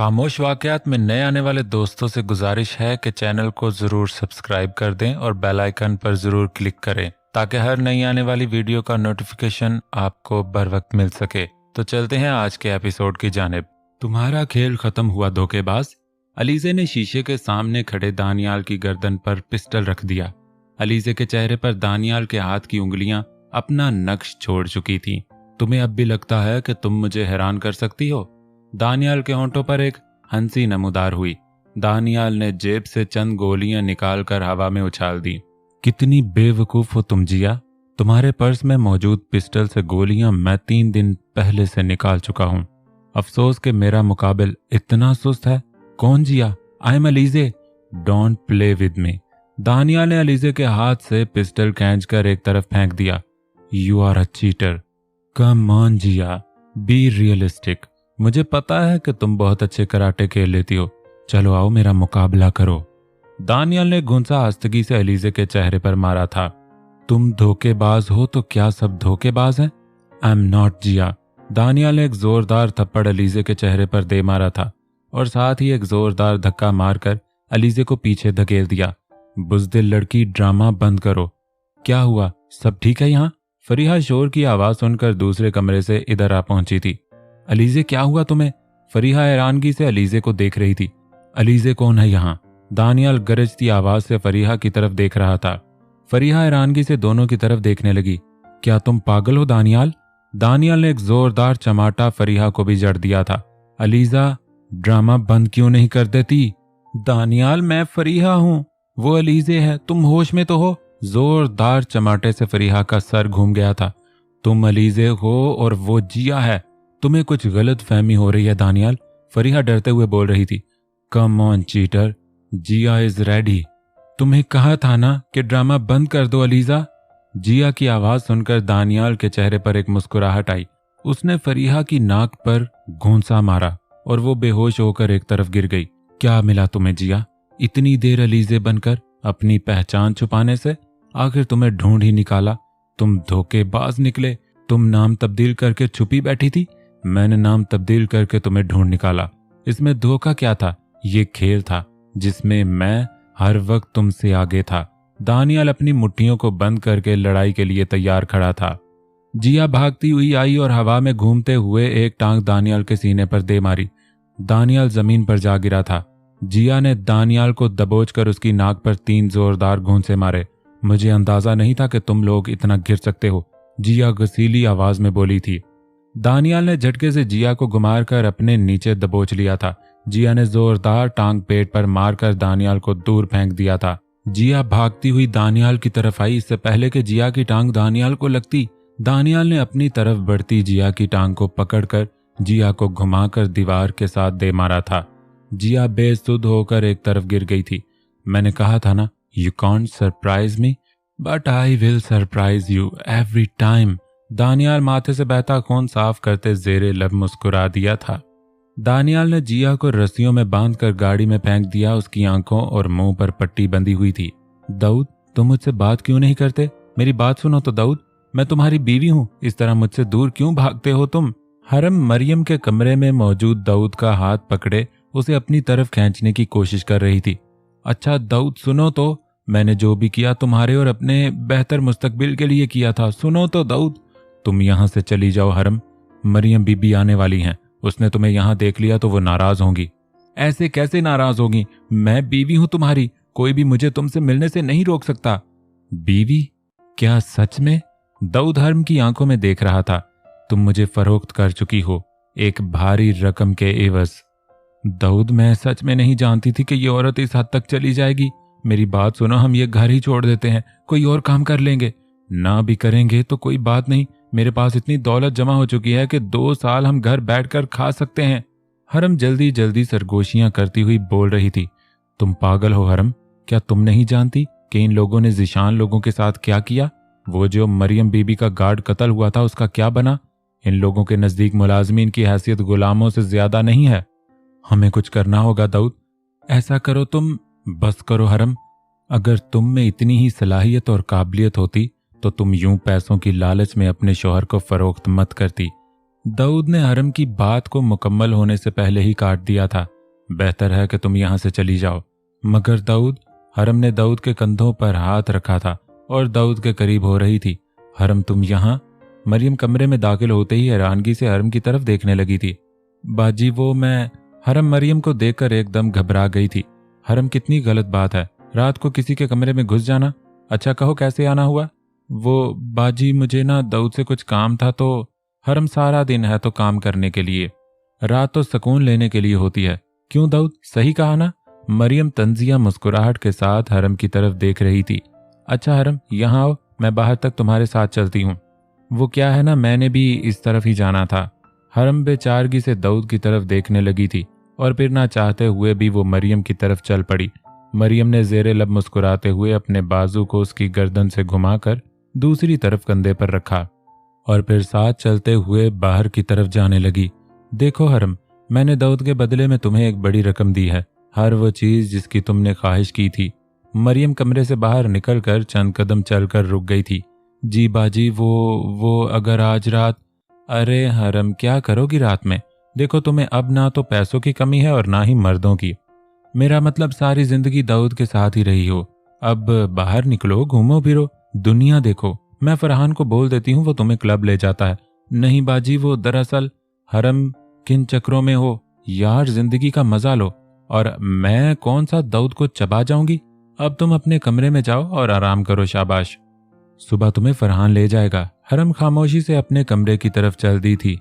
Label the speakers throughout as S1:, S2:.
S1: खामोश वाकयात में नए आने वाले दोस्तों से गुजारिश है कि चैनल को ज़रूर सब्सक्राइब कर दें और बेल आइकन पर ज़रूर क्लिक करें ताकि हर नई आने वाली वीडियो का नोटिफिकेशन आपको बर वक्त मिल सके। तो चलते हैं आज के एपिसोड की जानिब। तुम्हारा खेल खत्म हुआ धोखेबाज। अलीज़े ने शीशे के सामने खड़े दानियाल की गर्दन पर पिस्टल रख दिया। अलीज़े के चेहरे पर दानियाल के हाथ की उंगलियां अपना नक्श छोड़ चुकी थीं। तुम्हें अब भी लगता है कि तुम मुझे हैरान कर सकती हो? दानियाल के होंठों पर एक हंसी नमूदार हुई। दानियाल ने जेब से चंद गोलियां निकालकर हवा में उछाल दी। कितनी बेवकूफ हो तुम जिया। तुम्हारे पर्स में मौजूद पिस्टल से गोलियां मैं 3 दिन पहले से निकाल चुका हूं। अफसोस कि मेरा मुकाबिल इतना सुस्त है। कौन Jiya? I am Alizeh. Don't play with me. Daniyal ने अलीज़े के हाथ से पिस्टल खींचकर एक तरफ फेंक दिया। You are a cheater. Come on Jiya, be realistic. मुझे पता है कि तुम बहुत अच्छे कराटे खेल लेती हो। चलो आओ मेरा मुकाबला करो। दानियाल ने गुंसा आस्तगी से अलीज़े के चेहरे पर मारा था। तुम धोखेबाज हो तो क्या सब धोखेबाज हैं? आई एम नॉट जिया। दानियाल ने एक जोरदार थप्पड़ अलीज़े के चेहरे पर दे मारा था और साथ ही एक जोरदार धक्का मारकर अलीज़े को पीछे धकेल दिया। बुज़दिल लड़की, ड्रामा बंद करो। क्या हुआ? सब ठीक है यहाँ? फरीहा शोर की आवाज़ सुनकर दूसरे कमरे से इधर आ पहुंची थी। अलीज़े क्या हुआ तुम्हें? फरीहा हैरानगी से अलीज़े को देख रही थी। अलीज़े कौन है यहाँ? दानियाल गरजती आवाज से फरीहा की तरफ देख रहा था। फरीहा हैरानगी से दोनों की तरफ देखने लगी। क्या तुम पागल हो दानियाल? दानियाल ने एक जोरदार चमाटा फरीहा को भी जड़ दिया था। अलीज़ा, ड्रामा बंद क्यों नहीं कर देती? दानियाल, मैं फरीहा हूँ, वो अलीज़े है, तुम होश में तो हो? जोरदार चमाटे से फरीहा का सर घूम गया था। तुम अलीज़े हो और वो जिया है। तुम्हें कुछ गलत फहमी हो रही है दानियाल, फरीहा डरते हुए बोल रही थी। Come on cheater, Jiya is ready. तुम्हें कहा था ना कि ड्रामा बंद कर दो अलीज़ा। जिया की आवाज सुनकर दानियाल के चेहरे पर एक मुस्कुराहट आई। उसने फरीहा की नाक पर घूंसा मारा और वो बेहोश होकर एक तरफ गिर गई। क्या मिला तुम्हें जिया? इतनी देर अलीज़े बनकर अपनी पहचान छुपाने से आखिर तुम्हें ढूंढ ही निकाला। तुम धोखेबाज निकले। तुम नाम तब्दील करके छुपी बैठी थी, मैंने नाम तब्दील करके तुम्हें ढूंढ निकाला। इसमें धोखा क्या था? ये खेल था जिसमें मैं हर वक्त तुमसे आगे था। दानियाल अपनी मुट्ठियों को बंद करके लड़ाई के लिए तैयार खड़ा था। जिया भागती हुई आई और हवा में घूमते हुए एक टांग दानियाल के सीने पर दे मारी। दानियाल जमीन पर जा गिरा था। जिया ने दानियाल को दबोचकर उसकी नाक पर 3 जोरदार घूंसे मारे। मुझे अंदाजा नहीं था कि तुम लोग इतना गिर सकते हो, जिया गसीली आवाज में बोली थी। दानियाल ने झटके से जिया को घुमार कर अपने नीचे दबोच लिया था। जिया ने जोरदार टांग पेट पर मारकर दानियाल को दूर फेंक दिया था। जिया भागती हुई दानियाल की तरफ आई। इससे पहले कि जिया की टांग दानियाल को लगती, दानियाल ने अपनी तरफ बढ़ती जिया की टांग को पकड़कर जिया को घुमाकर दीवार के साथ दे मारा था। जिया बेसुध होकर एक तरफ गिर गई थी। मैंने कहा था ना, you can't surprise me but I will surprise you every time. Daniyal माथे से बहता खून साफ करते जेरे लब मुस्कुरा दिया था। दानियाल ने जिया को रस्सियों में बांधकर गाड़ी में फेंक दिया। उसकी आंखों और मुंह पर पट्टी बंधी हुई थी। दाऊद, तुम मुझसे बात क्यों नहीं करते? मेरी बात सुनो तो दाऊद, मैं तुम्हारी बीवी हूँ, इस तरह मुझसे दूर क्यों भागते हो तुम? हरम मरियम के कमरे में मौजूद दाऊद का हाथ पकड़े उसे अपनी तरफ खींचने की कोशिश कर रही थी। अच्छा दाऊद सुनो तो, मैंने जो भी किया तुम्हारे और अपने बेहतर मुस्तकबिल के लिए किया था। सुनो तो दाऊद, तुम यहाँ से चली जाओ हरम, मरियम बीबी आने वाली हैं, उसने तुम्हें यहाँ देख लिया तो वो नाराज होंगी। ऐसे कैसे नाराज होगी? मैं बीवी हूं तुम्हारी, कोई भी मुझे तुमसे मिलने से नहीं रोक सकता। बीवी? क्या सच में? दाऊद हरम की आंखों में देख रहा था। तुम मुझे फरोख्त कर चुकी हो एक भारी रकम के एवज। दाऊद, मैं सच में नहीं जानती थी कि ये औरत इस हद तक चली जाएगी। मेरी बात सुनो, हम ये घर ही छोड़ देते हैं, कोई और काम कर लेंगे। ना भी करेंगे तो कोई बात नहीं, मेरे पास इतनी दौलत जमा हो चुकी है कि 2 साल हम घर बैठकर खा सकते हैं। हरम जल्दी जल्दी सरगोशियां करती हुई बोल रही थी। तुम पागल हो हरम? क्या तुम नहीं जानती कि इन लोगों ने जिशान लोगों के साथ क्या किया? वो जो मरियम बीबी का गार्ड कत्ल हुआ था, उसका क्या बना? इन लोगों के नजदीक मुलाजमीन की हैसियत गुलामों से ज्यादा नहीं है। हमें कुछ करना होगा दाऊद। ऐसा करो तुम, बस करो हरम, अगर तुम में इतनी ही सलाहियत और काबिलियत होती तो तुम यूं पैसों की लालच में अपने शौहर को फरोख्त मत करती। दाऊद ने हरम की बात को मुकम्मल होने से पहले ही काट दिया था। बेहतर है कि तुम यहाँ से चली जाओ। मगर दाऊद, हरम ने दाऊद के कंधों पर हाथ रखा था और दाऊद के करीब हो रही थी। हरम, तुम यहाँ? मरियम कमरे में दाखिल होते ही हैरानगी से हरम की तरफ देखने लगी थी। बाजी, वो मैं। हरम मरियम को देखकर एकदम घबरा गई थी। हरम, कितनी गलत बात है रात को किसी के कमरे में घुस जाना। अच्छा कहो, कैसे आना हुआ? वो बाजी, मुझे ना दाऊद से कुछ काम था तो। हरम, सारा दिन है तो काम करने के लिए, रात तो सुकून लेने के लिए होती है। क्यों दाऊद, सही कहा ना? मरियम तंजिया मुस्कुराहट के साथ हरम की तरफ देख रही थी। अच्छा हरम, यहाँ आओ, मैं बाहर तक तुम्हारे साथ चलती हूँ। वो क्या है ना, मैंने भी इस तरफ ही जाना था। हरम बेचारगी से दाऊद की तरफ देखने लगी थी और फिर ना चाहते हुए भी वो मरियम की तरफ चल पड़ी। मरियम ने जेरे लब मुस्कुराते हुए अपने बाजू को उसकी गर्दन से घुमाकर दूसरी तरफ कंधे पर रखा और फिर साथ चलते हुए बाहर की तरफ जाने लगी। देखो हरम, मैंने दाऊद के बदले में तुम्हें एक बड़ी रकम दी है, हर वो चीज जिसकी तुमने ख्वाहिश की थी। मरियम कमरे से बाहर निकलकर चंद कदम चलकर रुक गई थी। जी बाजी, वो अगर आज रात। अरे हरम, क्या करोगी रात में? देखो, तुम्हें अब ना तो पैसों की कमी है और ना ही मर्दों की। मेरा मतलब सारी जिंदगी दाऊद के साथ ही रही हो, अब बाहर निकलो, घूमो फिरो, दुनिया देखो। मैं फरहान को बोल देती हूँ, वो तुम्हें क्लब ले जाता है। नहीं बाजी, वो दरअसल। हरम, किन चक्रों में हो यार, जिंदगी का मजा लो। और मैं कौन सा दाऊद को चबा जाऊंगी? अब तुम अपने कमरे में जाओ और आराम करो, शाबाश। सुबह तुम्हें फरहान ले जाएगा। हरम खामोशी से अपने कमरे की तरफ चल दी थी।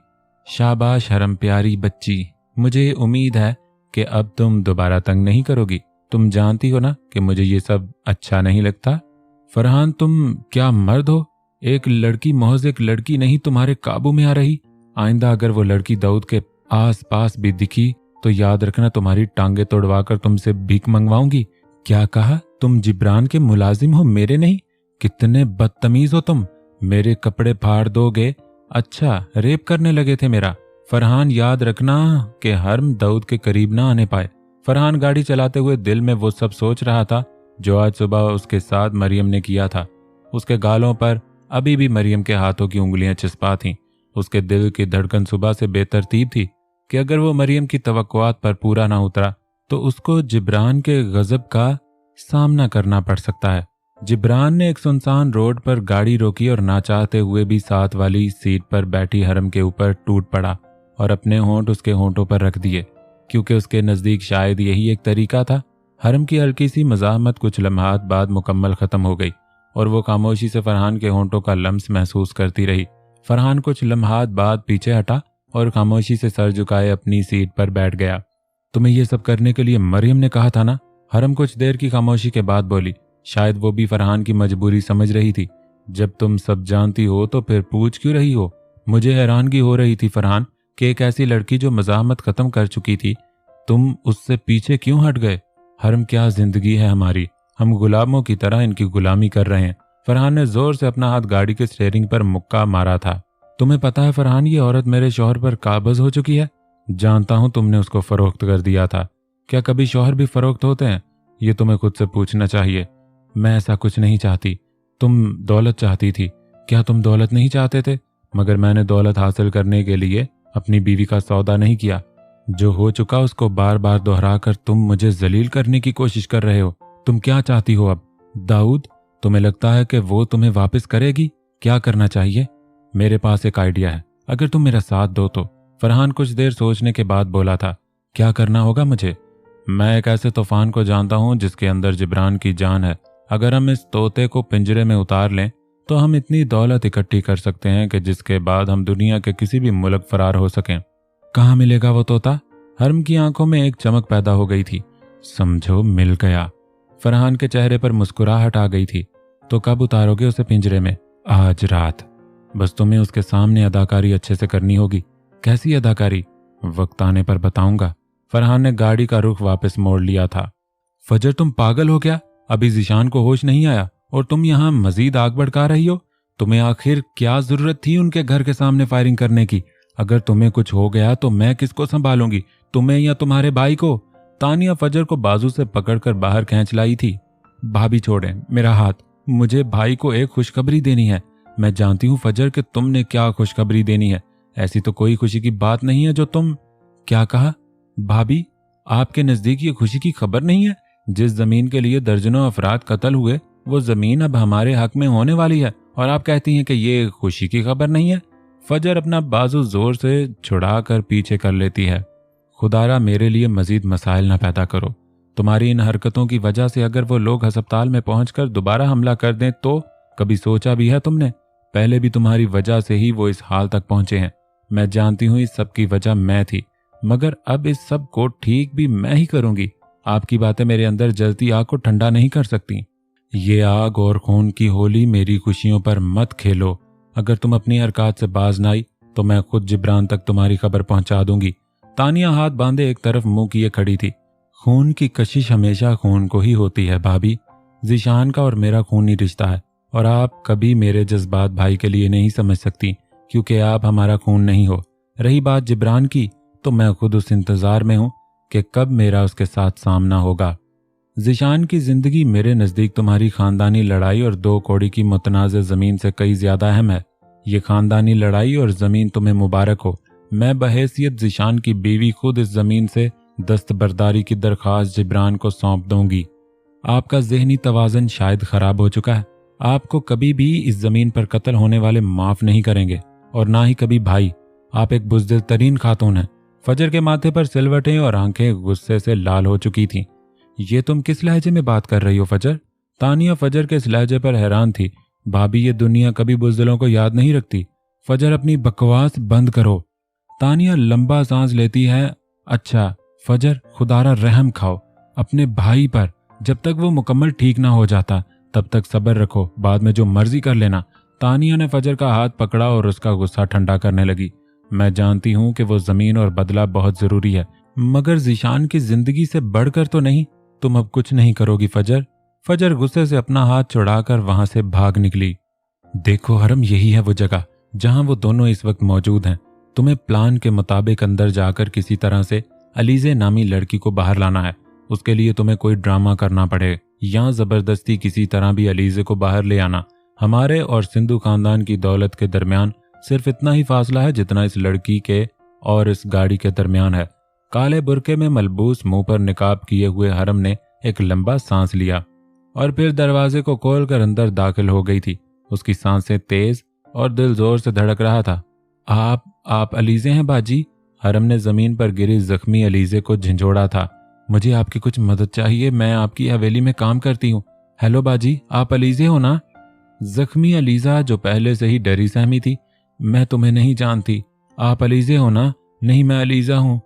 S1: शाबाश हरम, प्यारी बच्ची, मुझे उम्मीद है कि अब तुम दोबारा तंग नहीं करोगी। तुम जानती हो ना कि मुझे ये सब अच्छा नहीं लगता। फरहान, तुम क्या मर्द हो? एक लड़की महज एक लड़की नहीं तुम्हारे काबू में आ रही। आइंदा अगर वो लड़की दाऊद के आस पास भी दिखी तो याद रखना, तुम्हारी टांगे तोड़वाकर तुमसे भीख मंगवाऊंगी। क्या कहा? तुम जिब्रान के मुलाजिम हो, मेरे नहीं? कितने बदतमीज हो तुम, मेरे कपड़े फाड़ दोगे? अच्छा, रेप करने लगे थे मेरा। फरहान, याद रखना कि हरम दाऊद के करीब ना आने पाए। फरहान गाड़ी चलाते हुए दिल में वो सब सोच रहा था जो आज सुबह उसके साथ मरियम ने किया था। उसके गालों पर अभी भी मरियम के हाथों की उंगलियां चिस्पा थीं। उसके दिल की धड़कन सुबह से बेतरतीब थी कि अगर वो मरियम की तवक्कुआत पर पूरा ना उतरा तो उसको जिब्रान के गजब का सामना करना पड़ सकता है। जिब्रान ने एक सुनसान रोड पर गाड़ी रोकी और ना चाहते हुए भी साथ वाली सीट पर बैठी हरम के ऊपर टूट पड़ा और अपने होंठ उसके होंठों पर रख दिए, क्योंकि उसके नजदीक शायद यही एक तरीका था। हरम की हल्की सी मज़ाहमत कुछ लम्हात बाद मुकम्मल खत्म हो गई और वो खामोशी से फरहान के होंठों का लम्स महसूस करती रही। फरहान कुछ लम्हात बाद पीछे हटा और खामोशी से सर झुकाए अपनी सीट पर बैठ गया। तुम्हें यह सब करने के लिए मरियम ने कहा था ना? हरम कुछ देर की खामोशी के बाद बोली। शायद वो भी फरहान की मजबूरी समझ रही थी। जब तुम सब जानती हो तो फिर पूछ क्यों रही हो? मुझे हैरानगी हो रही थी फरहान कि एक ऐसी लड़की जो मज़ाहमत खत्म कर चुकी थी, तुम उससे पीछे क्यों हट गए? हरम, क्या जिंदगी है हमारी, हम गुलामों की तरह इनकी गुलामी कर रहे हैं। फरहान ने जोर से अपना हाथ गाड़ी के स्टीयरिंग पर मुक्का मारा था। तुम्हें पता है फरहान, ये औरत मेरे शौहर पर काबज हो चुकी है। जानता हूं तुमने उसको फरोख्त कर दिया था। क्या कभी शौहर भी फरोख्त होते हैं? ये तुम्हें खुद से पूछना चाहिए। मैं ऐसा कुछ नहीं चाहती। तुम दौलत चाहती थी। क्या तुम दौलत नहीं चाहते थे? मगर मैंने दौलत हासिल करने के लिए अपनी बीवी का सौदा नहीं किया। जो हो चुका उसको बार बार दोहराकर तुम मुझे जलील करने की कोशिश कर रहे हो। तुम क्या चाहती हो अब? दाऊद, तुम्हें लगता है कि वो तुम्हें वापस करेगी? क्या करना चाहिए? मेरे पास एक आइडिया है, अगर तुम मेरा साथ दो तो। फरहान कुछ देर सोचने के बाद बोला था। क्या करना होगा मुझे? मैं एक ऐसे तूफान को जानता हूं जिसके अंदर जिब्रान की जान है। अगर हम इस तोते को पिंजरे में उतार लें तो हम इतनी दौलत इकट्ठी कर सकते हैं कि जिसके बाद हम दुनिया के किसी भी मुल्क फरार हो सकें। कहाँ मिलेगा वो तोता? हरम की आंखों में एक चमक पैदा हो गई थी। समझो, मिल गया। फरहान के चेहरे पर मुस्कुराहट आ गई थी। तो कब उतारोगे उसे पिंजरे में? आज रात। बस तुम्हें उसके सामने अदाकारी अच्छे से करनी होगी। कैसी अदाकारी? वक्त आने पर बताऊंगा। फरहान ने गाड़ी का रुख वापस मोड़ लिया था। फजर, तुम पागल हो क्या? अभी जिशान को होश नहीं आया और तुम यहाँ मजीद आग भड़का रही हो। तुम्हें आखिर क्या जरूरत थी उनके घर के सामने फायरिंग करने की? अगर तुम्हें कुछ हो गया तो मैं किसको संभालूंगी, तुम्हें या तुम्हारे भाई को? तानिया फजर को बाजू से पकड़कर बाहर खींच लाई थी। भाभी, छोड़ें मेरा हाथ, मुझे भाई को एक खुशखबरी देनी है। मैं जानती हूँ फजर कि तुमने क्या खुशखबरी देनी है, ऐसी तो कोई खुशी की बात नहीं है जो तुम। क्या कहा भाभी? आपके नजदीक ये खुशी की खबर नहीं है? जिस जमीन के लिए दर्जनों अफराद कत्ल हुए, वो जमीन अब हमारे हक में होने वाली है और आप कहती हैं कि ये खुशी की खबर नहीं है। फजर अपना बाजू जोर से छुड़ा कर पीछे कर लेती है। खुदारा मेरे लिए मजीद मसाइल ना पैदा करो। तुम्हारी इन हरकतों की वजह से अगर वो लोग अस्पताल में पहुंचकर दोबारा हमला कर दें तो? कभी सोचा भी है तुमने? पहले भी तुम्हारी वजह से ही वो इस हाल तक पहुंचे हैं। मैं जानती हूं इस सब की वजह मैं थी, मगर अब इस सब को ठीक भी मैं ही करूंगी। आपकी बातें मेरे अंदर जलती आग को ठंडा नहीं कर सकती। ये आग और खून की होली मेरी खुशियों पर मत खेलो। अगर तुम अपनी हरकत से बाज ना आई तो मैं खुद जिब्रान तक तुम्हारी खबर पहुंचा दूंगी। तानिया हाथ बांधे एक तरफ मुंह किए खड़ी थी। खून की कशिश हमेशा खून को ही होती है भाभी। ज़ीशान का और मेरा खूनी रिश्ता है और आप कभी मेरे जज्बात भाई के लिए नहीं समझ सकती क्योंकि आप हमारा खून नहीं हो। रही बात जिब्रान की, तो मैं खुद उस इंतजार में हूं कि कब मेरा उसके साथ सामना होगा। ज़ीशान की जिंदगी मेरे नज़दीक तुम्हारी खानदानी लड़ाई और 2 कौड़ी की मुतनाज़ ज़मीन से कई ज़्यादा अहम है। ये खानदानी लड़ाई और ज़मीन तुम्हें मुबारक हो। मैं बहैसियत ज़ीशान की बीवी खुद इस ज़मीन से दस्तबरदारी की दरख्वास्त जिब्रान को सौंप दूंगी। आपका ज़हनी तवाज़न शायद ख़राब हो चुका है। आपको कभी भी इस ज़मीन पर कत्ल होने वाले माफ़ नहीं करेंगे और ना ही कभी भाई। आप एक बुज़दिल तरीन खातून हैं। फजर के माथे पर सिलवटें और आंखें गुस्से से लाल हो चुकी थीं। ये तुम किस लहजे में बात कर रही हो फजर? तानिया फजर के इस लहजे पर हैरान थी। भाभी, ये दुनिया कभी बुज़दिलों को याद नहीं रखती। फजर, अपनी बकवास बंद करो। तानिया लंबा सांस लेती है। अच्छा फजर, खुदारा रहम खाओ अपने भाई पर। जब तक वो मुकम्मल ठीक ना हो जाता तब तक सब्र रखो, बाद में जो मर्जी कर लेना। तानिया ने फजर का हाथ पकड़ा और उसका गुस्सा ठंडा करने लगी। मैं जानती हूं कि वो जमीन और बदला बहुत जरूरी है, मगर ज़ीशान की जिंदगी से बढ़कर तो नहीं। तुम अब कुछ नहीं करोगी फजर। फजर गुस्से से अपना हाथ छुड़ाकर वहां से भाग निकली। देखो हरम, यही है वो जगह जहां वो दोनों इस वक्त मौजूद हैं। तुम्हें प्लान के मुताबिक अंदर जाकर किसी तरह से अलीज़े नामी लड़की को बाहर लाना है। उसके लिए तुम्हें कोई ड्रामा करना पड़े या जबरदस्ती किसी तरह भी अलीज़े को बाहर ले आना। हमारे और सिंधु खानदान की दौलत के दरमियान सिर्फ इतना ही फासला है जितना इस लड़की के और इस गाड़ी के दरमियान है। काले बुरके में मलबूस मुंह पर निकाब किए हुए हरम ने एक लंबा सांस लिया और फिर दरवाजे को खोलकर अंदर दाखिल हो गई थी। उसकी सांसें तेज और दिल जोर से धड़क रहा था। आप अलीज़े हैं बाजी? हरम ने जमीन पर गिरी जख्मी अलीज़े को झंझोड़ा था। मुझे आपकी कुछ मदद चाहिए, मैं आपकी हवेली में काम करती हूँ। हेलो बाजी, आप अलीज़े हो ना? जख्मी अलीज़ा, जो पहले से ही डरी सहमी थी, मैं तुम्हें नहीं जानती। आप अलीज़े हो ना? नहीं, मैं अलीज़ा हूँ।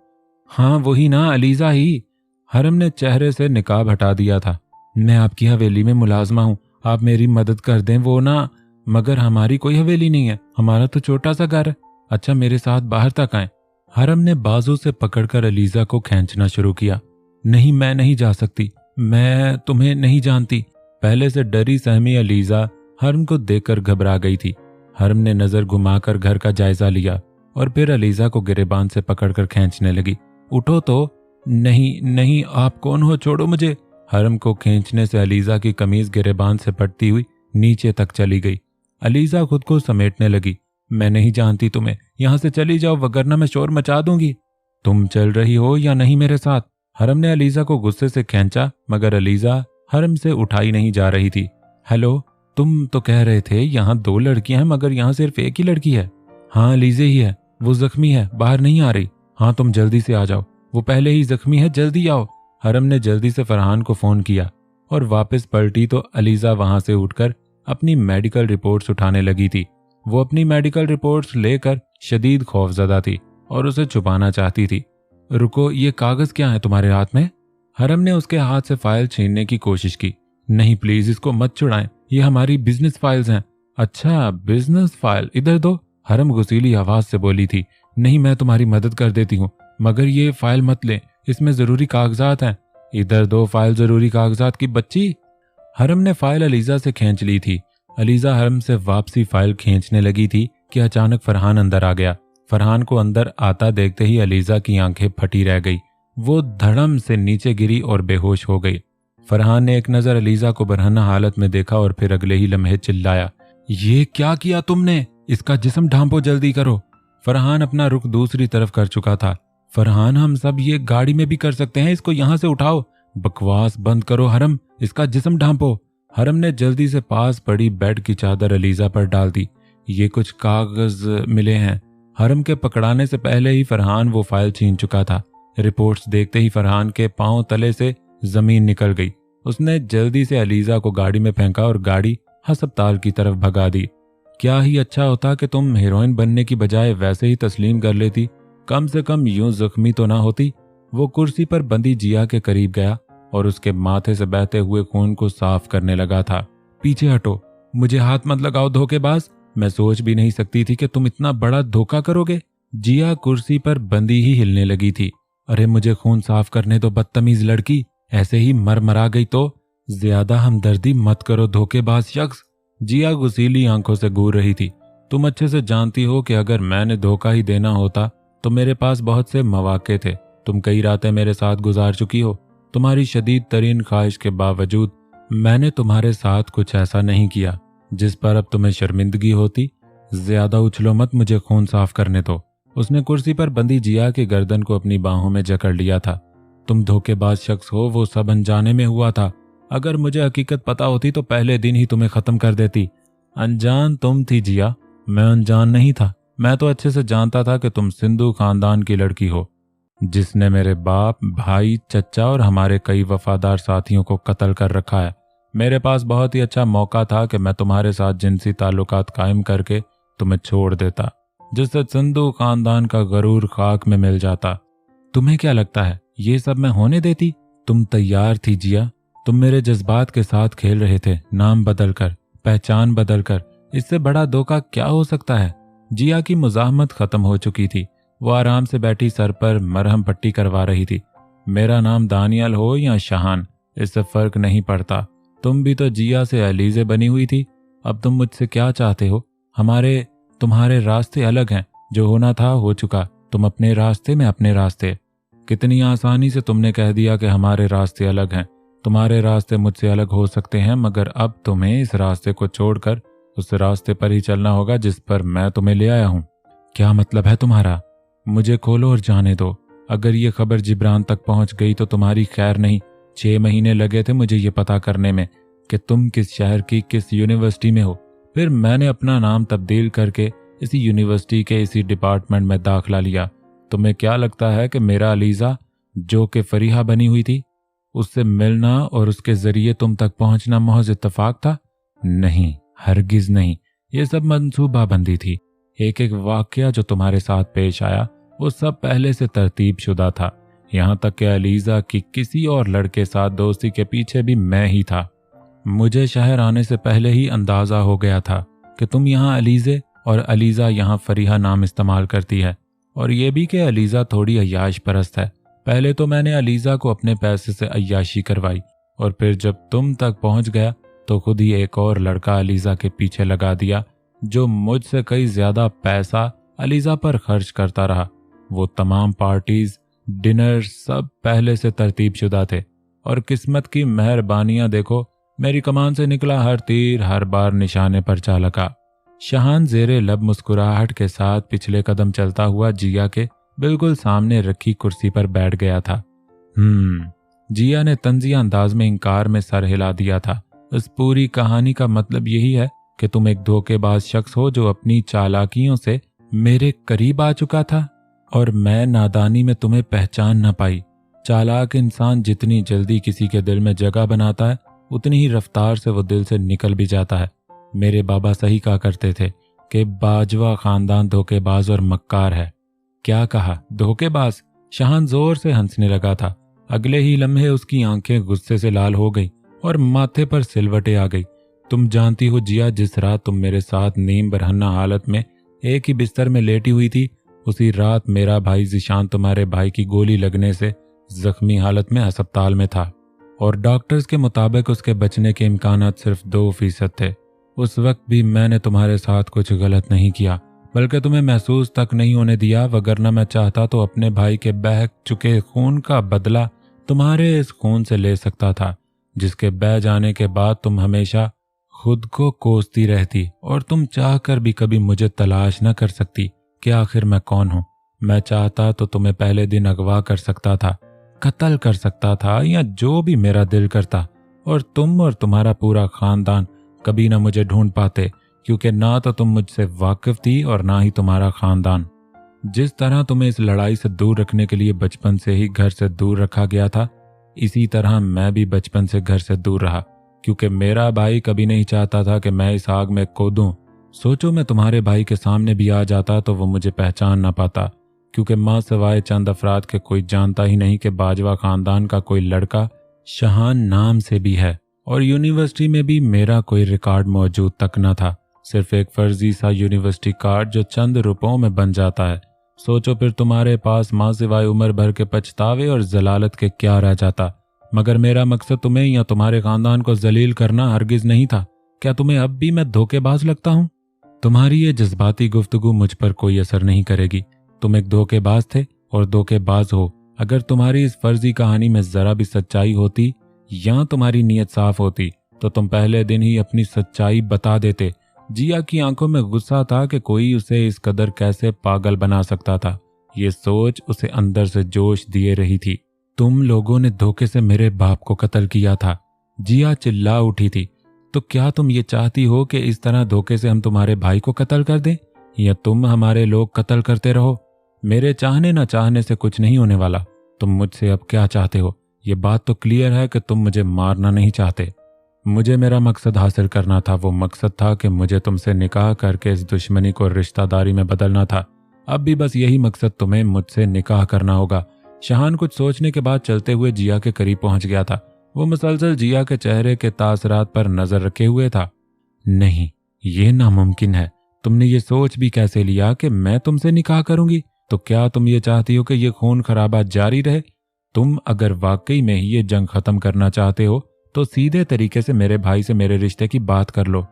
S1: हाँ वही ना, अलीज़ा ही। हरम ने चेहरे से निकाब हटा दिया था। मैं आपकी हवेली में मुलाजमा हूँ, आप मेरी मदद कर दें। वो ना, मगर हमारी कोई हवेली नहीं है, हमारा तो छोटा सा घर है। अच्छा मेरे साथ बाहर तक आए। हरम ने बाजू से पकड़कर अलीज़ा को खींचना शुरू किया। नहीं, मैं नहीं जा सकती, मैं तुम्हें नहीं जानती। पहले से डरी सहमी अलीज़ा हरम को देखकर घबरा गई थी। हरम ने नजर घुमाकर घर का जायजा लिया और फिर अलीज़ा को गिरेबान से पकड़कर खींचने लगी। उठो तो। नहीं नहीं, आप कौन हो? छोड़ो मुझे। हरम को खींचने से अलीज़ा की कमीज गिरेबान से पटती हुई नीचे तक चली गई। अलीज़ा खुद को समेटने लगी। मैं नहीं जानती तुम्हें, यहां से चली जाओ वगरना मैं शोर मचा दूंगी। तुम चल रही हो या नहीं मेरे साथ? हरम ने अलीज़ा को गुस्से से खींचा, मगर अलीज़ा हरम से उठाई नहीं जा रही थी। हेलो, तुम तो कह रहे थे यहाँ 2 लड़कियां हैं, मगर यहाँ सिर्फ एक ही लड़की है। हाँ अलीज़े ही है, वो जख्मी है, बाहर नहीं आ रही। हाँ तुम जल्दी से आ जाओ, वो पहले ही जख्मी है, जल्दी आओ। हरम ने जल्दी से फरहान को फोन किया और वापस पलटी तो अलीज़ा वहां से उठकर अपनी मेडिकल रिपोर्ट्स उठाने लगी थी। वो अपनी मेडिकल रिपोर्ट्स लेकर शदीद खौफजदा थी और उसे छुपाना चाहती थी। रुको, ये कागज क्या है तुम्हारे हाथ में? हरम ने उसके हाथ से फाइल छीनने की कोशिश की। नहीं प्लीज, इसको मत छुड़ाएं, ये हमारी बिजनेस फाइल्स हैं। अच्छा बिजनेस फाइल, इधर दो। हरम गुस्सीली आवाज से बोली थी। नहीं, मैं तुम्हारी मदद कर देती हूँ, मगर ये फाइल मत लें, इसमें जरूरी कागजात हैं। इधर दो फाइल, जरूरी कागजात की बच्ची। हरम ने फाइल अलीज़ा से खींच ली थी। अलीज़ा हरम से वापसी फाइल खींचने लगी थी कि अचानक फरहान अंदर आ गया। फरहान को अंदर आता देखते ही अलीज़ा की आंखें फटी रह गई। वो धड़म से नीचे गिरी और बेहोश हो गई। फरहान ने एक नजर अलीज़ा को बरहना हालत में देखा और फिर अगले ही लम्हे चिल्लाया, ये क्या किया तुमने? इसका जिस्म ढांपो, जल्दी करो। फरहान अपना रुख दूसरी तरफ कर चुका था। फरहान, हम सब ये गाड़ी में भी कर सकते हैं, इसको यहाँ से उठाओ। बकवास बंद करो हरम, इसका जिस्म ढांपो। हरम ने जल्दी से पास पड़ी बेड की चादर अलीजा पर डाल दी। ये कुछ कागज मिले हैं। हरम के पकड़ाने से पहले ही फरहान वो फाइल छीन चुका था। रिपोर्ट्स देखते ही फरहान के पांव तले से जमीन निकल गई। उसने जल्दी से अलीजा को गाड़ी में फेंका और गाड़ी अस्पताल की तरफ भगा दी। क्या ही अच्छा होता कि तुम हीरोइन बनने की बजाय वैसे ही तस्लीम कर लेती, कम से कम यूं जख्मी तो ना होती। वो कुर्सी पर बंदी जिया के करीब गया और उसके माथे से बहते हुए खून को साफ करने लगा था। पीछे हटो, मुझे हाथ मत लगाओ धोखेबाज। मैं सोच भी नहीं सकती थी कि तुम इतना बड़ा धोखा करोगे। जिया कुर्सी पर बंदी ही हिलने लगी थी। अरे मुझे खून साफ करने दो बदतमीज लड़की, ऐसे ही मरा गई तो। ज्यादा हमदर्दी मत करो धोखेबाज शख्स। जिया गुस्सीली आंखों से घूर रही थी। तुम अच्छे से जानती हो कि अगर मैंने धोखा ही देना होता तो मेरे पास बहुत से मौके थे। तुम कई रातें मेरे साथ गुजार चुकी हो। तुम्हारी शदीद तरीन ख्वाहिश के बावजूद मैंने तुम्हारे साथ कुछ ऐसा नहीं किया जिस पर अब तुम्हें शर्मिंदगी होती। ज्यादा उछलो मत, मुझे खून साफ करने दो। उसने कुर्सी पर बंदी जिया के गर्दन को अपनी बाहों में जकड़ लिया था। तुम धोखेबाज शख्स हो, वो सब अनजाने में हुआ था। अगर मुझे हकीकत पता होती तो पहले दिन ही तुम्हें खत्म कर देती। अनजान तुम थी जिया, मैं अनजान नहीं था। मैं तो अच्छे से जानता था कि तुम सिंधु खानदान की लड़की हो जिसने मेरे बाप, भाई, चचा और हमारे कई वफादार साथियों को कत्ल कर रखा है। मेरे पास बहुत ही अच्छा मौका था कि मैं तुम्हारे साथ जिनसी ताल्लुकात कायम करके तुम्हें छोड़ देता, जिससे सिंधु खानदान का गरूर खाक में मिल जाता। तुम्हें क्या लगता है ये सब मैं होने देती? तुम तैयार थी जिया, तुम मेरे जज्बात के साथ खेल रहे थे, नाम बदलकर, पहचान बदलकर। इससे बड़ा धोखा क्या हो सकता है? जिया की मुजाहमत खत्म हो चुकी थी। वो आराम से बैठी सर पर मरहम पट्टी करवा रही थी। मेरा नाम दानियल हो या शहान, इससे फर्क नहीं पड़ता। तुम भी तो जिया से अलीजे बनी हुई थी। अब तुम मुझसे क्या चाहते हो? तुम्हारे रास्ते अलग हैं। जो होना था हो चुका। तुम अपने रास्ते में अपने रास्ते। कितनी आसानी से तुमने कह दिया कि हमारे रास्ते अलग हैं। तुम्हारे रास्ते मुझसे अलग हो सकते हैं, मगर अब तुम्हें इस रास्ते को छोड़कर उस रास्ते पर ही चलना होगा जिस पर मैं तुम्हें ले आया हूं। क्या मतलब है तुम्हारा? मुझे खोलो और जाने दो। अगर ये खबर जिब्रान तक पहुंच गई तो तुम्हारी खैर नहीं। 6 महीने लगे थे मुझे ये पता करने में कि तुम किस शहर की किस यूनिवर्सिटी में हो। फिर मैंने अपना नाम तब्दील करके इसी यूनिवर्सिटी के इसी डिपार्टमेंट में दाखिला लिया। तुम्हें क्या लगता है कि मेरा अलीजा, जो कि फरीहा बनी हुई थी, उससे मिलना और उसके जरिए तुम तक पहुंचना महज इत्तेफाक था? नहीं, हरगिज नहीं। ये सब मंसूबाबंदी थी। एक एक वाकया जो तुम्हारे साथ पेश आया वो सब पहले से तरतीब शुदा था। यहाँ तक कि अलीजा की किसी और लड़के साथ दोस्ती के पीछे भी मैं ही था। मुझे शहर आने से पहले ही अंदाजा हो गया था कि तुम यहाँ अलीजे और अलीजा यहाँ फरीहा नाम इस्तेमाल करती है, और ये भी कि अलीजा थोड़ी अय्याश परस्त है। पहले तो मैंने अलीजा को अपने पैसे से अय्याशी करवाई, और फिर जब तुम तक पहुंच गया तो खुद ही एक और लड़का अलीजा के पीछे लगा दिया, जो मुझसे कई ज्यादा पैसा अलीजा पर खर्च करता रहा। वो तमाम पार्टीज, डिनर सब पहले से तरतीब शुदा थे, और किस्मत की मेहरबानियां देखो, मेरी कमान से निकला हर तीर हर बार निशाने पर जा लगा। शहान जेरे लब मुस्कुराहट के साथ पिछले कदम चलता हुआ जिया के बिल्कुल सामने रखी कुर्सी पर बैठ गया था। जिया ने तंजिया अंदाज में इंकार में सर हिला दिया था। इस पूरी कहानी का मतलब यही है कि तुम एक धोखेबाज शख्स हो जो अपनी चालाकियों से मेरे करीब आ चुका था, और मैं नादानी में तुम्हें पहचान न पाई। चालाक इंसान जितनी जल्दी किसी के दिल में जगह बनाता है, उतनी ही रफ्तार से वो दिल से निकल भी जाता है। मेरे बाबा सही कहा करते थे कि बाजवा खानदान धोखेबाज और मक्कार है। क्या कहा? धोखेबाज? शहान जोर से हंसने लगा था। अगले ही लम्हे उसकी आंखें गुस्से से लाल हो गई और माथे पर सिलवटें आ गई। तुम जानती हो जिया, जिस रात तुम मेरे साथ नीम बरहन्ना हालत में एक ही बिस्तर में लेटी हुई थी, उसी रात मेरा भाई जिशान तुम्हारे भाई की गोली लगने से जख्मी हालत में अस्पताल में था, और डॉक्टर्स के मुताबिक उसके बचने के इम्कानात सिर्फ 2% थे। उस वक्त भी मैंने तुम्हारे साथ कुछ गलत नहीं किया, बल्कि तुम्हें महसूस तक नहीं होने दिया, वगरना मैं चाहता तो अपने भाई के बह चुके खून का बदला तुम्हारे इस खून से ले सकता था, जिसके बह जाने के बाद तुम हमेशा खुद को कोसती रहती, और तुम चाहकर भी कभी मुझे तलाश न कर सकती कि आखिर मैं कौन हूँ। मैं चाहता तो तुम्हें पहले दिन अगवा कर सकता था, कत्ल कर सकता था, या जो भी मेरा दिल करता, और तुम और तुम्हारा पूरा खानदान कभी ना मुझे ढूंढ पाते, क्योंकि ना तो तुम मुझसे वाकिफ थी और ना ही तुम्हारा खानदान। जिस तरह तुम्हें इस लड़ाई से दूर रखने के लिए बचपन से ही घर से दूर रखा गया था, इसी तरह मैं भी बचपन से घर से दूर रहा, क्योंकि मेरा भाई कभी नहीं चाहता था कि मैं इस आग में कूदूं। सोचो, मैं तुम्हारे भाई के सामने भी आ जाता तो वो मुझे पहचान ना पाता, क्योंकि माँ सिवाय चंद अफराद के कोई जानता ही नहीं कि बाजवा खानदान का कोई लड़का शहान नाम से भी है। और यूनिवर्सिटी में भी मेरा कोई रिकॉर्ड मौजूद तक न था, सिर्फ एक फर्जी सा यूनिवर्सिटी कार्ड जो चंद रुपयों में बन जाता है। सोचो फिर तुम्हारे पास माँ सिवाय उम्र भर के पछतावे और जलालत के क्या रह जाता। मगर मेरा मकसद तुम्हें या तुम्हारे खानदान को जलील करना हरगिज नहीं था। क्या तुम्हें अब भी मैं धोखेबाज लगता हूँ? तुम्हारी ये जज्बाती गुफ्तगू मुझ पर कोई असर नहीं करेगी। तुम एक धोखेबाज थे और धोखेबाज हो। अगर तुम्हारी इस फर्जी कहानी में जरा भी सच्चाई होती या तुम्हारी नीयत साफ होती तो तुम पहले दिन ही अपनी सच्चाई बता देते। जिया की आंखों में गुस्सा था कि कोई उसे इस कदर कैसे पागल बना सकता था। ये सोच उसे अंदर से जोश दिए रही थी। तुम लोगों ने धोखे से मेरे बाप को कत्ल किया था। जिया चिल्ला उठी थी। तो क्या तुम ये चाहती हो कि इस तरह धोखे से हम तुम्हारे भाई को कत्ल कर दें, या तुम हमारे लोग कत्ल करते रहो? मेरे चाहने ना चाहने से कुछ नहीं होने वाला। तुम मुझसे अब क्या चाहते हो? ये बात तो क्लियर है कि तुम मुझे मारना नहीं चाहते। मुझे मेरा मकसद हासिल करना था। वो मकसद था कि मुझे तुमसे निकाह करके इस दुश्मनी को रिश्तेदारी में बदलना था। अब भी बस यही मकसद तुम्हें मुझसे निकाह करना होगा। शहान कुछ सोचने के बाद चलते हुए जिया के करीब पहुंच गया था। वो मुसलसल जिया के चेहरे के तासरात पर नजर रखे हुए था। नहीं, ये नामुमकिन है। तुमने ये सोच भी कैसे लिया कि मैं तुमसे निकाह करूंगी? तो क्या तुम ये चाहती हो कि ये खून खराबा जारी रहे? तुम अगर वाकई में ही ये जंग खत्म करना चाहते हो तो सीधे तरीके से मेरे भाई से मेरे रिश्ते की बात कर लो।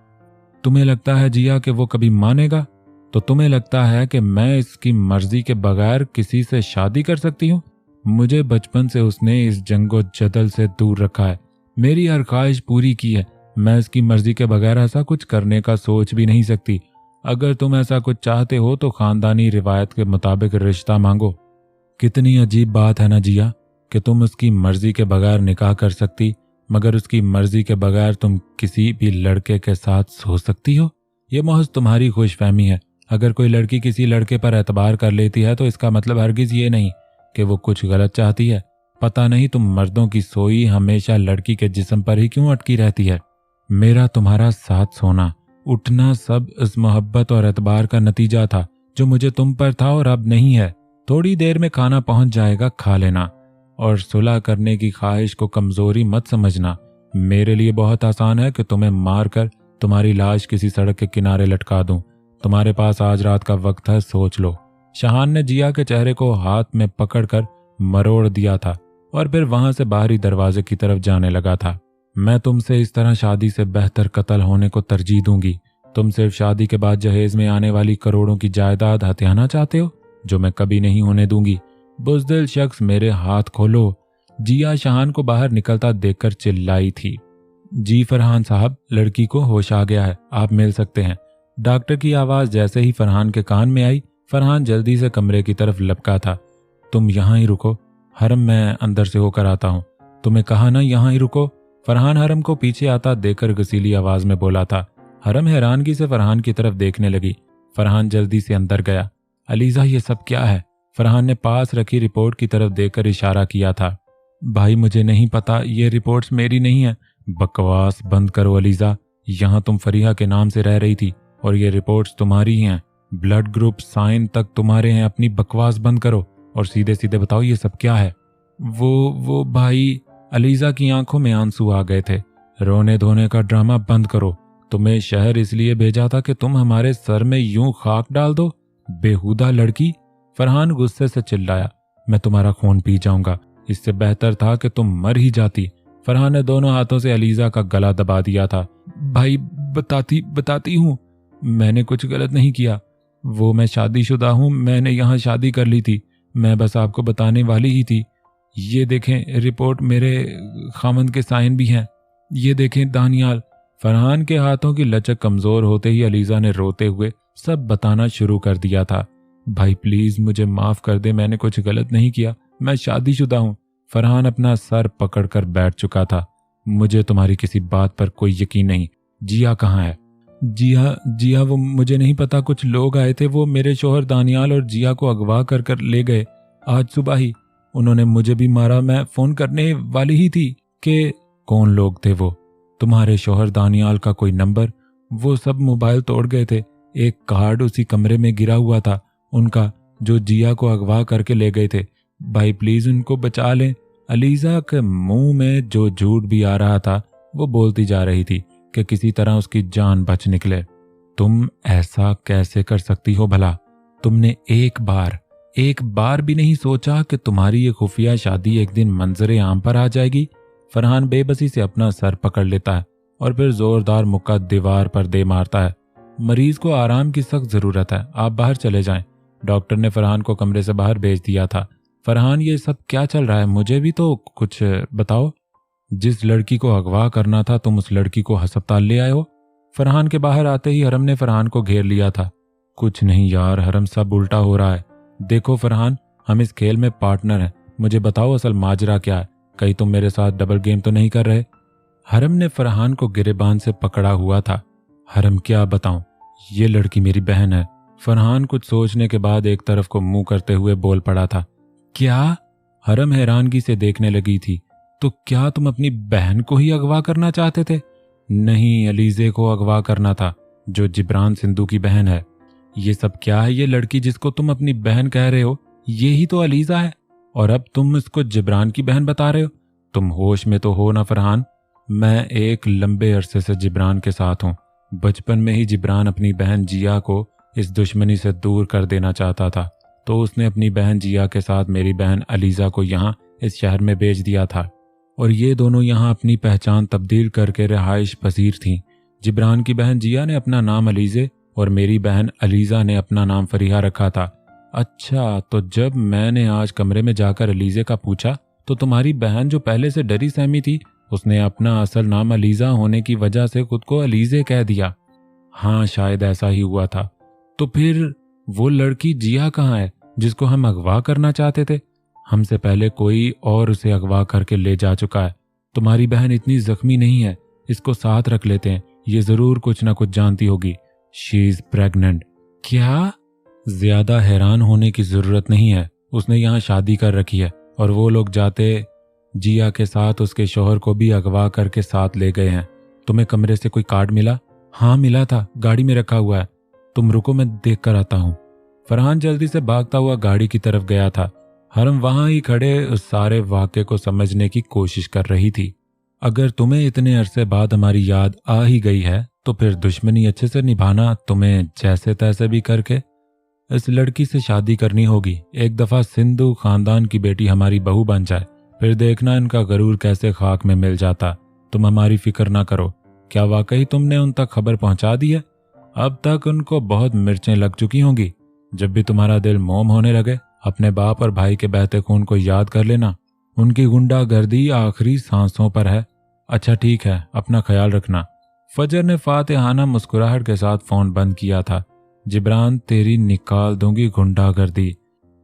S1: तुम्हें लगता है जिया कि वो कभी मानेगा? तो तुम्हें लगता है कि मैं इसकी मर्जी के बगैर किसी से शादी कर सकती हूँ? मुझे बचपन से उसने इस जंगो जदल से दूर रखा है, मेरी हर ख्वाहिश पूरी की है। मैं इसकी मर्जी के बगैर ऐसा कुछ करने का सोच भी नहीं सकती। अगर तुम ऐसा कुछ चाहते हो तो खानदानी रिवायत के मुताबिक रिश्ता मांगो। कितनी अजीब बात है ना जिया कि तुम उसकी मर्जी के बगैर निकाह कर सकती, मगर उसकी मर्जी के बगैर तुम किसी भी लड़के के साथ सो सकती हो। ये महज तुम्हारी खुशफहमी है। अगर कोई लड़की किसी लड़के पर एतबार कर लेती है तो इसका मतलब हरगिज ये नहीं कि वो कुछ गलत चाहती है। पता नहीं तुम मर्दों की सोई हमेशा लड़की के जिस्म पर ही क्यों अटकी रहती है। मेरा तुम्हारा साथ सोना, उठना सब इस मोहब्बत और एतबार का नतीजा था जो मुझे तुम पर था और अब नहीं है। थोड़ी देर में खाना पहुंच जाएगा, खा लेना। और सुलह करने की ख्वाहिश को कमजोरी मत समझना। मेरे लिए बहुत आसान है कि तुम्हें मारकर तुम्हारी लाश किसी सड़क के किनारे लटका दूं। तुम्हारे पास आज रात का वक्त है, सोच लो। शहान ने जिया के चेहरे को हाथ में पकड़कर मरोड़ दिया था और फिर वहां से बाहरी दरवाजे की तरफ जाने लगा था। मैं तुमसे इस तरह शादी से बेहतर कत्ल होने को तरजीह दूंगी। तुम सिर्फ शादी के बाद जहेज में आने वाली करोड़ों की जायदाद हथियाना चाहते हो, जो मैं कभी नहीं होने दूंगी। बुज़दिल शख्स, मेरे हाथ खोलो। जिया शहान को बाहर निकलता देखकर चिल्लाई थी। जी फरहान साहब, लड़की को होश आ गया है, आप मिल सकते हैं। डॉक्टर की आवाज जैसे ही फरहान के कान में आई, फरहान जल्दी से कमरे की तरफ लपका था। तुम यहाँ ही रुको हरम, मैं अंदर से होकर आता हूँ। तुम्हें कहा ना यहाँ ही रुको। फरहान हरम को पीछे आता देखकर गसीली आवाज में बोला था। हरम हैरानगी से फरहान की तरफ देखने लगी। फरहान जल्दी से अंदर गया। अलीजा, ये सब क्या है? फरहान ने पास रखी रिपोर्ट की तरफ देखकर इशारा किया था। भाई मुझे नहीं पता, ये रिपोर्ट्स मेरी नहीं है। बकवास बंद करो अलीजा, यहाँ तुम फरीहा के नाम से रह रही थी और ये रिपोर्ट्स तुम्हारी हैं। ब्लड ग्रुप साइन तक तुम्हारे हैं। अपनी बकवास बंद करो और सीधे सीधे बताओ ये सब क्या है। वो भाई, अलीजा की आंखों में आंसू आ गए थे। रोने धोने का ड्रामा बंद करो। तुम्हें शहर इसलिए भेजा था कि तुम हमारे सर में यूं खाक डाल दो, बेहुदा लड़की। फरहान गुस्से से चिल्लाया। मैं तुम्हारा खून पी जाऊंगा, इससे बेहतर था कि तुम मर ही जाती। फरहान ने दोनों हाथों से अलीजा का गला दबा दिया था। भाई बताती हूँ, मैंने कुछ गलत नहीं किया। वो मैं शादीशुदा हूँ, मैंने यहाँ शादी कर ली थी। मैं बस आपको बताने वाली ही थी। ये देखें रिपोर्ट, मेरे खामंद के साइन भी हैं। ये देखें दानियाल। फरहान के हाथों की लचक कमजोर होते ही अलीजा ने रोते हुए सब बताना शुरू कर दिया था। भाई प्लीज मुझे माफ कर दे, मैंने कुछ गलत नहीं किया, मैं शादीशुदा हूँ। फरहान अपना सर पकड़कर बैठ चुका था। मुझे तुम्हारी किसी बात पर कोई यकीन नहीं। जिया कहाँ है? जिया वो मुझे नहीं पता, कुछ लोग आए थे, वो मेरे शोहर दानियाल और जिया को अगवा कर ले गए आज सुबह ही। उन्होंने मुझे भी मारा, मैं फोन करने वाली ही थी कि कौन लोग थे वो? तुम्हारे शोहर दानियाल का कोई नंबर? वो सब मोबाइल तोड़ गए थे। एक कार्ड उसी कमरे में गिरा हुआ था उनका, जो जिया को अगवा करके ले गए थे। भाई प्लीज उनको बचा लें। अलीजा के मुंह में जो झूठ भी आ रहा था वो बोलती जा रही थी कि किसी तरह उसकी जान बच निकले। तुम ऐसा कैसे कर सकती हो भला? तुमने एक बार भी नहीं सोचा कि तुम्हारी ये खुफिया शादी एक दिन मंजरे आम पर आ जाएगी? फरहान बेबसी से अपना सर पकड़ लेता है और फिर जोरदार मुक्का दीवार पर दे मारता है। मरीज को आराम की सख्त जरूरत है, आप बाहर चले जाएं। डॉक्टर ने फरहान को कमरे से बाहर भेज दिया था। फरहान ये सब क्या चल रहा है, मुझे भी तो कुछ बताओ। जिस लड़की को अगवा करना था तुम उस लड़की को अस्पताल ले आए हो। फरहान के बाहर आते ही हरम ने फरहान को घेर लिया था। कुछ नहीं यार हरम, सब उल्टा हो रहा है। देखो फरहान, हम इस खेल में पार्टनर हैं, मुझे बताओ असल माजरा क्या है? कहीं तुम मेरे साथ डबल गेम तो नहीं कर रहे? हरम ने फरहान को गिरेबान से पकड़ा हुआ था। हरम क्या बताऊं, ये लड़की मेरी बहन है। फरहान कुछ सोचने के बाद एक तरफ को मुंह करते हुए बोल पड़ा था। क्या? हरम हैरानगी से देखने लगी थी। तो क्या तुम अपनी बहन को ही अगवा करना चाहते थे? नहीं, अलीजे को अगवा करना था, जो जिब्रान सिंधु की बहन है। ये सब क्या है? ये लड़की जिसको तुम अपनी बहन कह रहे हो, ये ही तो अलीजा है, और अब तुम इसको जिब्रान की बहन बता रहे हो। तुम होश में तो हो ना फरहान? मैं एक लंबे अरसे से जिब्रान के साथ हूँ। बचपन में ही जिब्रान अपनी बहन जिया को इस दुश्मनी से दूर कर देना चाहता था, तो उसने अपनी बहन जिया के साथ मेरी बहन अलीजा को यहाँ इस शहर में भेज दिया था, और ये दोनों यहाँ अपनी पहचान तब्दील करके रिहाइश पसीर थीं। जिब्रान की बहन जिया ने अपना नाम अलीजे और मेरी बहन अलीजा ने अपना नाम फरीहा रखा था। अच्छा, तो जब मैंने आज कमरे में जाकर अलीजे का पूछा तो तुम्हारी बहन जो पहले से डरी सहमी थी, उसने अपना असल नाम अलीजा होने की वजह से खुद को अलीजे कह दिया। हाँ, शायद ऐसा ही हुआ था। तो फिर वो लड़की जिया कहाँ है जिसको हम अगवा करना चाहते थे? हमसे पहले कोई और उसे अगवा करके ले जा चुका है। तुम्हारी बहन इतनी जख्मी नहीं है, इसको साथ रख लेते हैं, ये जरूर कुछ ना कुछ जानती होगी। She is pregnant. क्या? ज्यादा हैरान होने की जरूरत नहीं है, उसने यहाँ शादी कर रखी है, और वो लोग जाते जिया के साथ उसके शोहर को भी अगवा करके साथ ले गए हैं। तुम्हें कमरे से कोई कार्ड मिला? हाँ मिला था, गाड़ी में रखा हुआ है। तुम रुको, मैं देख कर आता हूँ। फरहान जल्दी से भागता हुआ गाड़ी की तरफ गया था। हरम वहां ही खड़े उस सारे वाक़े को समझने की कोशिश कर रही थी। अगर तुम्हें इतने अरसे बाद हमारी याद आ ही गई है तो फिर दुश्मनी अच्छे से निभाना तुम्हें जैसे तैसे भी करके इस लड़की से शादी करनी होगी। एक दफा सिंधु खानदान की बेटी हमारी बहू बन जाए, फिर देखना इनका गरूर कैसे खाक में मिल जाता। तुम हमारी फिक्र ना करो। क्या वाकई तुमने उन तक खबर पहुंचा दी है? अब तक उनको बहुत मिर्चें लग चुकी होंगी। जब भी तुम्हारा दिल मोम होने लगे, अपने बाप और भाई के बहते खून को याद कर लेना। उनकी गुंडागर्दी आखिरी सांसों पर है। अच्छा ठीक है, अपना ख्याल रखना। फजर ने फातिहाना मुस्कुराहट के साथ फोन बंद किया था। जिब्रान, तेरी निकाल दूंगी गुंडागर्दी,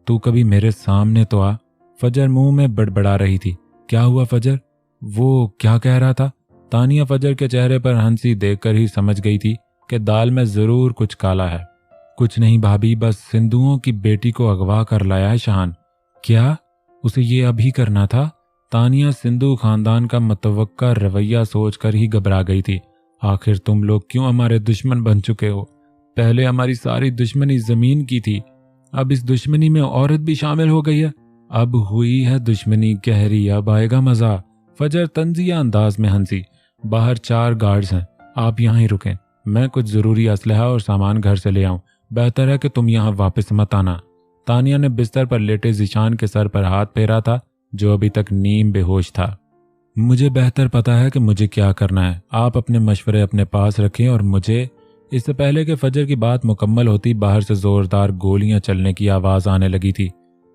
S1: तू कभी मेरे सामने तो आ। फजर मुंह में बड़बड़ा रही थी। क्या हुआ फजर? वो क्या कह रहा था? तानिया फजर के चेहरे पर हंसी देखकर ही समझ गई थी कि दाल में जरूर कुछ काला है। कुछ नहीं भाभी, बस सिंधुओं की बेटी को अगवा कर लाया है शहान। क्या? उसे ये अभी करना था? तानिया सिंधु खानदान का मतवक्का रवैया सोचकर ही घबरा गई थी। आखिर तुम लोग क्यों हमारे दुश्मन बन चुके हो? पहले हमारी सारी दुश्मनी जमीन की थी, अब इस दुश्मनी में औरत भी शामिल हो गई है। अब हुई है दुश्मनी गहरी, अब आएगा मजा। फजर तंजिया अंदाज में हंसी। बाहर 4 गार्ड्स हैं, आप यहाँ ही रुकें, मैं कुछ जरूरी असलहा और सामान घर से ले आऊं। बेहतर है कि तुम यहाँ वापस मत आना। तानिया ने बिस्तर पर लेटे जिशान के सर पर हाथ फेरा था, जो अभी तक नीम बेहोश था। मुझे बेहतर पता है कि मुझे क्या करना है। आप अपने मशवरे अपने पास रखें और मुझे। इससे पहले कि फजर की बात मुकम्मल होती, बाहर से जोरदार गोलियां चलने की आवाज आने लगी थी।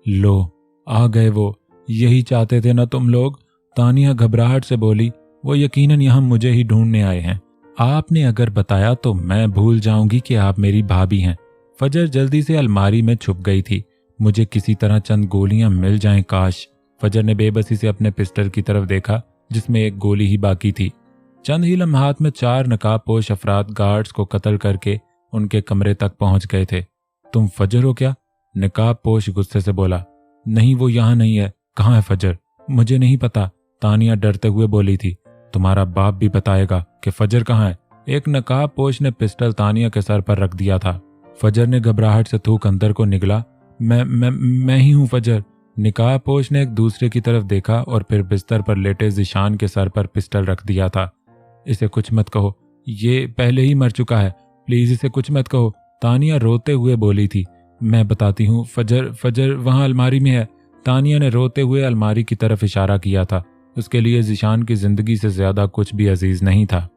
S1: लो, आ गए वो। यही चाहते थे ना तुम लोग? तानिया घबराहट से बोली। वो यकीनन यहाँ मुझे ही ढूंढने आए हैं। आपने अगर बताया तो मैं भूल जाऊंगी कि आप मेरी भाभी हैं। फजर जल्दी से अलमारी में छुप गई थी। मुझे किसी तरह चंद गोलियां मिल जाएं काश। फजर ने बेबसी से अपने पिस्टल की तरफ देखा जिसमें एक गोली ही बाकी थी। चंद ही लम्हात में 4 नकाबपोश अफराद गार्ड्स को कत्ल करके उनके कमरे तक पहुंच गए थे। तुम फजर हो क्या? नकाबपोश गुस्से से बोला। नहीं, वो यहाँ नहीं है। कहाँ है फजर? मुझे नहीं पता, तानिया डरते हुए बोली थी। तुम्हारा बाप भी बताएगा कि फजर कहाँ है। एक नकाबपोश ने पिस्टल तानिया के सर पर रख दिया था। फजर ने घबराहट से थूक अंदर को निगला। मैं ही हूँ फजर। नकाबपोश ने एक दूसरे की तरफ देखा और फिर बिस्तर पर लेटे जिशान के सर पर पिस्टल रख दिया था। इसे कुछ मत कहो, ये पहले ही मर चुका है, प्लीज इसे कुछ मत कहो, तानिया रोते हुए बोली थी। मैं बताती हूँ, फजर फजर वहाँ अलमारी में है। तानिया ने रोते हुए अलमारी की तरफ इशारा किया था। उसके लिए जिशान की जिंदगी से ज्यादा कुछ भी अजीज नहीं था।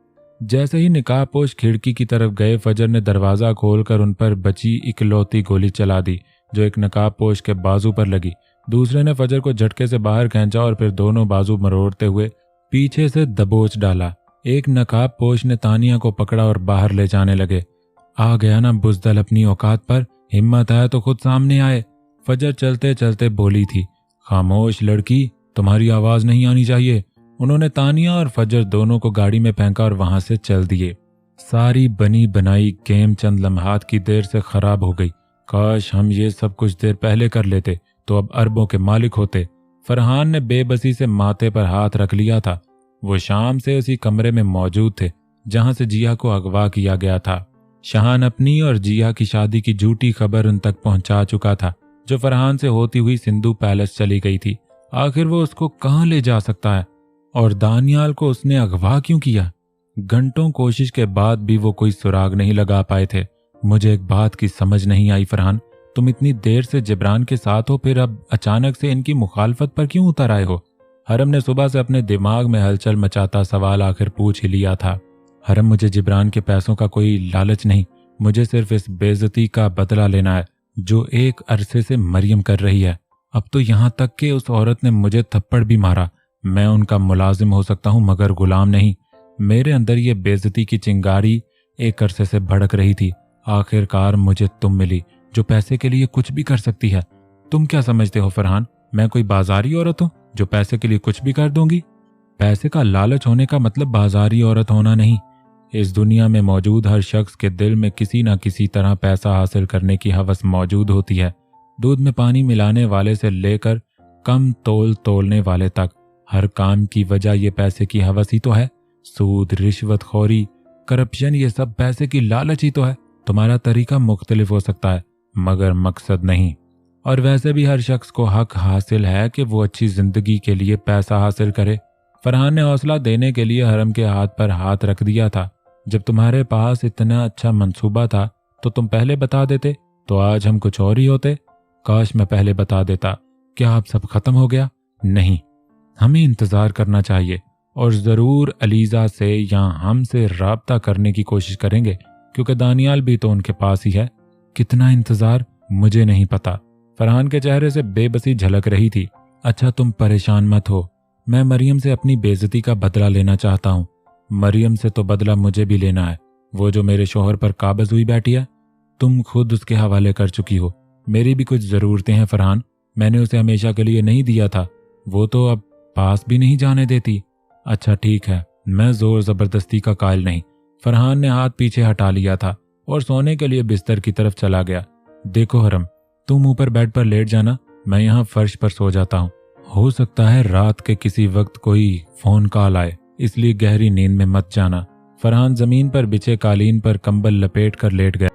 S1: जैसे ही निकाहपोश खिड़की की तरफ गए, फजर ने दरवाजा खोलकर उन पर बची इकलौती गोली चला दी जो एक नकाबपोश के बाजू पर लगी। दूसरे ने फजर को झटके से बाहर खींचा और फिर दोनों बाजू मरोड़ते हुए पीछे से दबोच डाला। एक नकाबपोश ने तानिया को पकड़ा और बाहर ले जाने लगे। आ गया ना बुज़दल अपनी औकात पर, हिम्मत है तो खुद सामने आए, फजर चलते चलते बोली थी। खामोश लड़की, तुम्हारी आवाज नहीं आनी चाहिए। उन्होंने तानिया और फजर दोनों को गाड़ी में फेंका और वहां से चल दिए। सारी बनी बनाई गेम चंद लम्हात की देर से खराब हो गई। काश हम ये सब कुछ देर पहले कर लेते तो अब अरबों के मालिक होते। फरहान ने बेबसी से माथे पर हाथ रख लिया था। वो शाम से उसी कमरे में मौजूद थे जहां से जिया को अगवा किया गया था। शहान अपनी और जिया की शादी की झूठी खबर उन तक पहुंचा चुका था जो फरहान से होती हुई सिंधु पैलेस चली गई थी। आखिर वो उसको कहां ले जा सकता है और दानियाल को उसने अगवा क्यों किया? घंटों कोशिश के बाद भी वो कोई सुराग नहीं लगा पाए थे। मुझे एक बात की समझ नहीं आई फरहान, तुम इतनी देर से जिब्रान के साथ हो, फिर अब अचानक से इनकी मुखालफत पर क्यों उतर आए हो? हरम ने सुबह से अपने दिमाग में हलचल मचाता सवाल आखिर पूछ ही लिया था। हरम, मुझे जिब्रान के पैसों का कोई लालच नहीं, मुझे सिर्फ इस बेइज्जती का बदला लेना है जो एक अरसे से मरियम कर रही है। अब तो यहाँ तक कि उस औरत ने मुझे थप्पड़ भी मारा। मैं उनका मुलाजिम हो सकता हूँ मगर गुलाम नहीं। मेरे अंदर ये बेइज्जती की चिंगारी एक अरसे से भड़क रही थी। आखिरकार मुझे तुम मिली जो पैसे के लिए कुछ भी कर सकती है। तुम क्या समझते हो फरहान, मैं कोई बाजारी औरत हूँ जो पैसे के लिए कुछ भी कर दूंगी? पैसे का लालच होने का मतलब बाजारी औरत होना नहीं। इस दुनिया में मौजूद हर शख्स के दिल में किसी न किसी तरह पैसा हासिल करने की हवस मौजूद होती है। दूध में पानी मिलाने वाले से लेकर कम तोलने वाले तक हर काम की वजह ये पैसे की हवस ही तो है। सूद, रिश्वतखोरी, करप्शन, ये सब पैसे की लालच ही तो है। तुम्हारा तरीका मुख्तलिफ हो सकता है मगर मकसद नहीं। और वैसे भी हर शख्स को हक हासिल है कि वो अच्छी जिंदगी के लिए पैसा हासिल करे। फरहान ने हौसला देने के लिए हरम के हाथ पर हाथ रख दिया था। जब तुम्हारे पास इतना अच्छा मंसूबा था तो तुम पहले बता देते तो आज हम कुछ और ही होते। काश मैं पहले बता देता। क्या अब सब खत्म हो गया? नहीं, हमें इंतजार करना चाहिए और जरूर अलीजा से या हमसे राब्ता करने की कोशिश करेंगे क्योंकि दानियाल भी तो उनके पास ही है। कितना इंतजार मुझे नहीं पता। फरहान के चेहरे से बेबसी झलक रही थी। अच्छा, तुम परेशान मत हो, मैं मरियम से अपनी बेइज्जती का बदला लेना चाहता हूँ। मरियम से तो बदला मुझे भी लेना है। वो जो मेरे शोहर पर काबज हुई बैठी है, तुम खुद उसके हवाले कर चुकी हो। मेरी भी कुछ जरूरतें हैं फरहान, मैंने उसे हमेशा के लिए नहीं दिया था। वो तो अब पास भी नहीं जाने देती। अच्छा ठीक है, मैं जोर जबरदस्ती का कायल नहीं। फरहान ने हाथ पीछे हटा लिया था और सोने के लिए बिस्तर की तरफ चला गया। देखो हरम, तुम ऊपर बेड पर लेट जाना, मैं यहाँ फर्श पर सो जाता हूँ। हो सकता है रात के किसी वक्त कोई फोन कॉल आए, इसलिए गहरी नींद में मत जाना। फरहान जमीन पर बिछे कालीन पर कंबल लपेट कर लेट गया।